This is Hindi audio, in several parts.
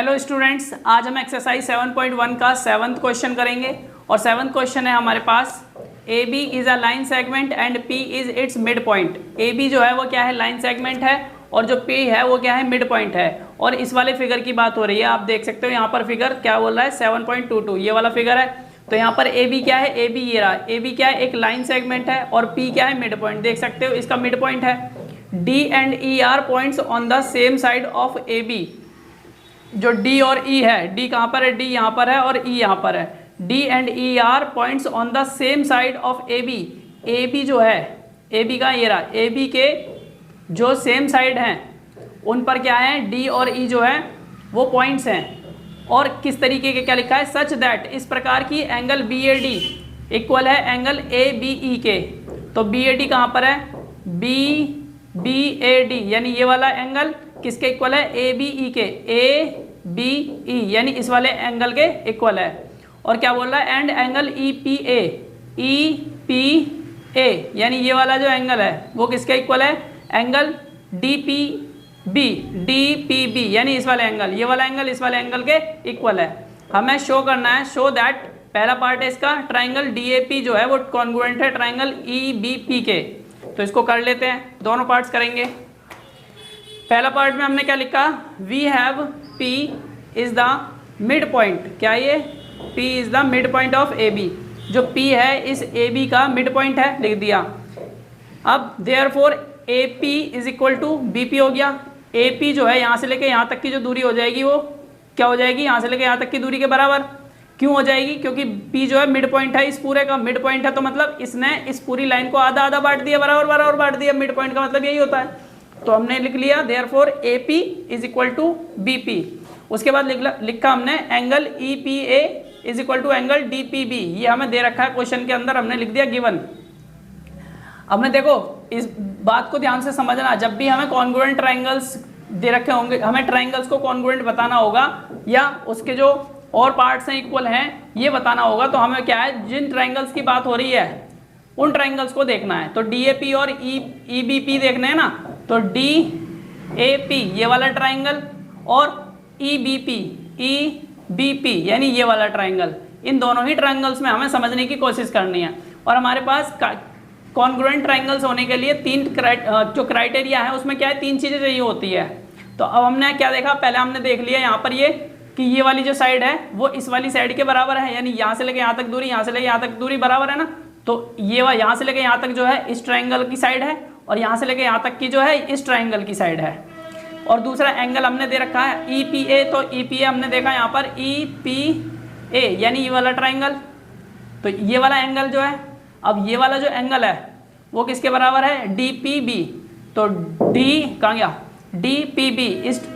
हेलो स्टूडेंट्स, आज हम एक्सरसाइज 7.1 का 7th क्वेश्चन करेंगे और 7th क्वेश्चन है हमारे पास A B is a line segment and P is its mid point. A B जो है वो क्या है, लाइन सेगमेंट है और जो पी है वो क्या है, मिड पॉइंट है। और इस वाले फिगर की बात हो रही है, आप देख सकते हो यहाँ पर फिगर क्या बोल रहा है 7.22, ये वाला फिगर है। तो यहाँ पर ए बी क्या है, ए बी ये रहा, ए बी क्या है, एक लाइन सेगमेंट है और पी क्या है, मिड पॉइंट। देख सकते हो इसका मिड पॉइंट है। D and E are points on the same side of A B. जो D और E है, D कहाँ पर है, D यहाँ पर है और E यहाँ पर है। D and E are points on the same side of AB। AB जो है, AB का ये रहा, AB के जो सेम साइड हैं उन पर क्या है, D और E जो है वो पॉइंट्स हैं। और किस तरीके के, क्या लिखा है, सच दैट, इस प्रकार की एंगल BAD इक्वल है एंगल ABE के। तो BAD कहाँ पर है, BAD यानी ये वाला एंगल किसके इक्वल है, ABE के, ABE यानी इस वाले एंगल के इक्वल है। और क्या बोल रहा है, एंड एंगल EPA, EPA यानी ये वाला जो एंगल है वो किसके इक्वल है, एंगल DPB यानी इस वाले एंगल, ये वाला एंगल इस वाले एंगल के इक्वल है। हमें शो करना है, शो दैट, पहला पार्ट है इसका, ट्राइंगल DAP जो है वो कॉन्ग्रुएंट है ट्राइंगल EBP के। तो इसको कर लेते हैं, दोनों पार्ट्स करेंगे। पहला पार्ट में हमने क्या लिखा, we have P is the mid point. क्या ये, P is the mid point of AB। जो P है इस AB का मिड पॉइंट है, लिख दिया। अब therefore AP is equal to BP हो गया। AP जो है यहाँ से लेके यहाँ तक की जो दूरी हो जाएगी वो क्या हो जाएगी, यहाँ से लेके यहाँ तक की दूरी के बराबर। क्यों हो जाएगी, क्योंकि P जो है मिड पॉइंट है, इस पूरे का मिड पॉइंट है। तो मतलब इसने इस पूरी लाइन को आधा आधा बांट दिया, बराबर बराबर बांट दिया। मिड पॉइंट का मतलब यही होता है। तो हमने लिख लिया therefore AP is equal to BP। उसके बाद लिखा हमने angle EPA is equal to angle DPB। ये हमें दे रखा है क्वेश्चन के अंदर, हमने लिख दिया गिवन। हमने देखो इस बात को ध्यान से समझना, जब भी हमें कॉन्ग्रुएंट ट्राइंगल्स दे रखे होंगे, हमें ट्राइंगल्स को कॉन्ग्रुएंट बताना होगा या उसके जो और पार्ट्स हैं इक्वल हैं ये बताना होगा। तो हमें क्या है, जिन ट्राइंगल्स की बात हो रही है उन ट्राइंगल्स को देखना है। तो DAP और EBP देखने हैं ना, तो DAP ये वाला ट्राइंगल और EBP यानी ये वाला ट्राइंगल, इन दोनों ही ट्राइंगल्स में हमें समझने की कोशिश करनी है। और हमारे पास कॉन्ग्रुएंट ट्राइंगल्स होने के लिए तीन जो क्राइटेरिया है उसमें क्या है, तीन चीज़ें चाहिए होती है। तो अब हमने क्या देखा, पहले हमने देख लिया यहाँ पर ये कि ये वाली जो साइड है वो इस वाली साइड के बराबर है, यानी यहाँ से लेके यहाँ तक दूरी, यहाँ से लेके यहाँ तक दूरी बराबर है ना। तो ये यहाँ से लेके यहाँ तक जो है इस ट्राइंगल की साइड है और यहाँ से लेके यहाँ तक की जो है इस ट्राइंगल की साइड है। और दूसरा एंगल हमने दे रखा है EPA। तो EPA हमने देखा यहाँ पर EPA यानी ये वाला ट्राइंगल। तो ये वाला एंगल जो है, अब ये वाला जो एंगल है वो किसके बराबर है, DPB। तो D कहाँ गया, DPB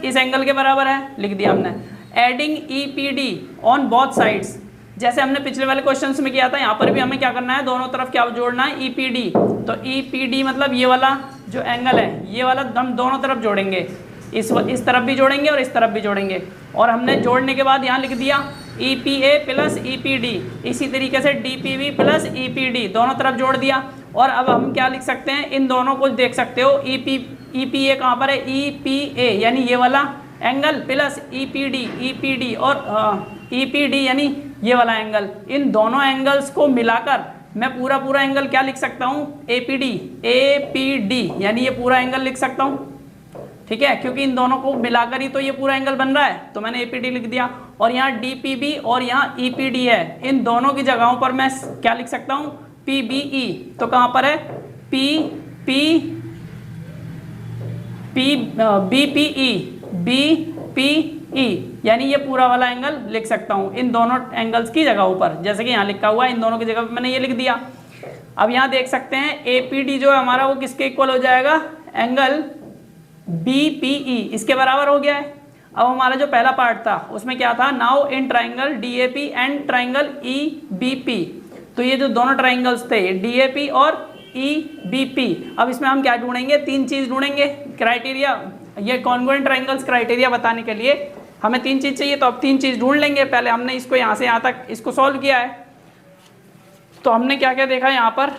इस एंगल के बराबर है, लिख दिया हमने। Adding EPD on both sides, जैसे हमने पिछले वाले क्वेश्चंस में किया था, यहाँ पर भी हमें क्या करना है, दोनों तरफ क्या जोड़ना है, EPD। तो EPD मतलब ये वाला जो एंगल है ये वाला हम दोनों तरफ जोड़ेंगे, इस तरफ भी जोड़ेंगे और इस तरफ भी जोड़ेंगे। और हमने जोड़ने के बाद यहाँ लिख दिया EPA प्लस EPD। इसी तरीके से DPB प्लस EPD दोनों तरफ जोड़ दिया। और अब हम क्या लिख सकते हैं, इन दोनों को देख सकते हो, EPA कहाँ पर है, EPA यानी ये वाला एंगल प्लस EPD और EPD यानी ये वाला एंगल। इन दोनों एंगल्स को मिलाकर मैं पूरा एंगल क्या लिख सकता हूँ, APD यानी ये पूरा एंगल लिख सकता हूँ। ठीक है, क्योंकि इन दोनों को मिलाकर ही तो ये पूरा एंगल बन रहा है, तो मैंने APD लिख दिया। और यहाँ DPB और यहाँ EPD है, इन दोनों की जगहों पर मैं क्या लिख सकता हूँ, PBE। तो कहाँ पर है, BPE यानी ये पूरा वाला एंगल लिख सकता हूँ इन दोनों एंगल्स की जगहों पर, जैसे कि यहाँ लिखा हुआ है, इन दोनों की जगह पर मैंने ये लिख दिया। अब यहाँ देख सकते हैं APD जो है हमारा वो किसके इक्वल हो जाएगा, एंगल BPE इसके बराबर हो गया है। अब हमारा जो पहला पार्ट था उसमें क्या था, now in triangle DAP and triangle EBP। तो ये जो दोनों ट्राइंगल्स थे DAP और EBP, अब इसमें हम क्या ढूंढेंगे, तीन चीज ढूंढेंगे क्राइटेरिया। ये कॉन्ग्रुएंट ट्राइंगल्स क्राइटेरिया बताने के लिए हमें तीन चीज चाहिए, तो अब तीन चीज ढूंढ लेंगे। पहले हमने इसको यहाँ से यहाँ तक इसको सॉल्व किया है, तो हमने क्या क्या देखा यहाँ पर,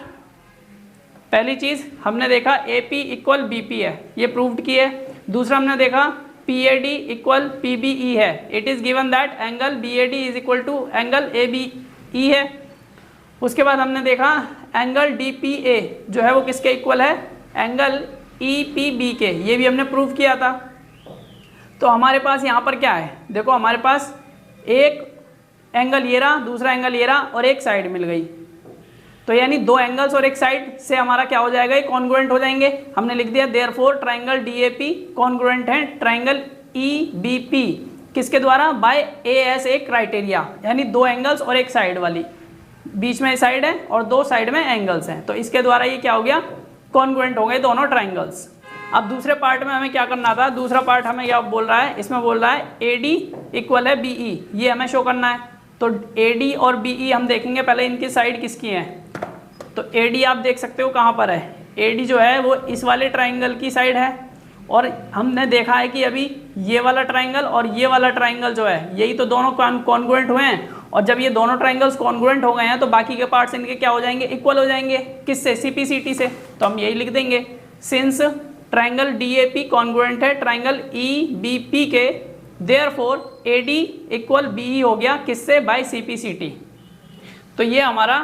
पहली चीज हमने देखा AP इक्वल BP है, ये प्रूव्ड की है। दूसरा हमने देखा PAD इक्वल PBE है, it is given that angle BAD is equal to angle ABE है। उसके बाद हमने देखा एंगल DPA जो है वो किसके इक्वल है, एंगल EPB के, ये भी हमने प्रूव किया था। तो हमारे पास यहाँ पर क्या है, देखो हमारे पास एक एंगल ये रहा, दूसरा एंगल ये रहा और एक साइड मिल गई, तो यानी दो एंगल्स और एक साइड से हमारा क्या हो जाएगा, ये कॉन्ग्रुएंट हो जाएंगे। हमने लिख दिया देयरफॉर ट्राइंगल DAP कॉन्ग्रुएंट है ट्राइंगल EBP किसके द्वारा, बाय ASA क्राइटेरिया, यानी दो एंगल्स और एक साइड वाली, बीच में साइड है और दो साइड में एंगल्स हैं, तो इसके द्वारा ये क्या हो गया, कॉन्ग्रुएंट हो गए दोनों ट्राइंगल्स। अब दूसरे पार्ट में हमें क्या करना था, दूसरा पार्ट हमें क्या बोल रहा है, इसमें बोल रहा है AD इक्वल है BE, ये हमें शो करना है। तो AD और BE हम देखेंगे पहले इनकी साइड किसकी है। तो AD आप देख सकते हो कहाँ पर है, AD जो है वो इस वाले ट्राइंगल की साइड है, और हमने देखा है कि अभी ये वाला ट्राइंगल और ये वाला ट्राइंगल जो है यही तो दोनों कॉन्ग्रुएंट हुए हैं, और जब ये दोनों ट्राइंगल्स कॉन्ग्रुएंट हो गए हैं तो बाकी के पार्ट्स इनके क्या हो जाएंगे, इक्वल हो जाएंगे, किससे, CPCT से। तो हम यही लिख देंगे सिंस ट्राइंगल DAP कॉन्ग्रुएंट है ट्राइंगल EBP के, देयरफॉर AD इक्वल BE हो गया किससे, बाय CPCT। तो ये हमारा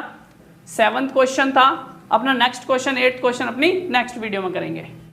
7th क्वेश्चन था। अपना नेक्स्ट क्वेश्चन 8th क्वेश्चन अपनी नेक्स्ट वीडियो में करेंगे।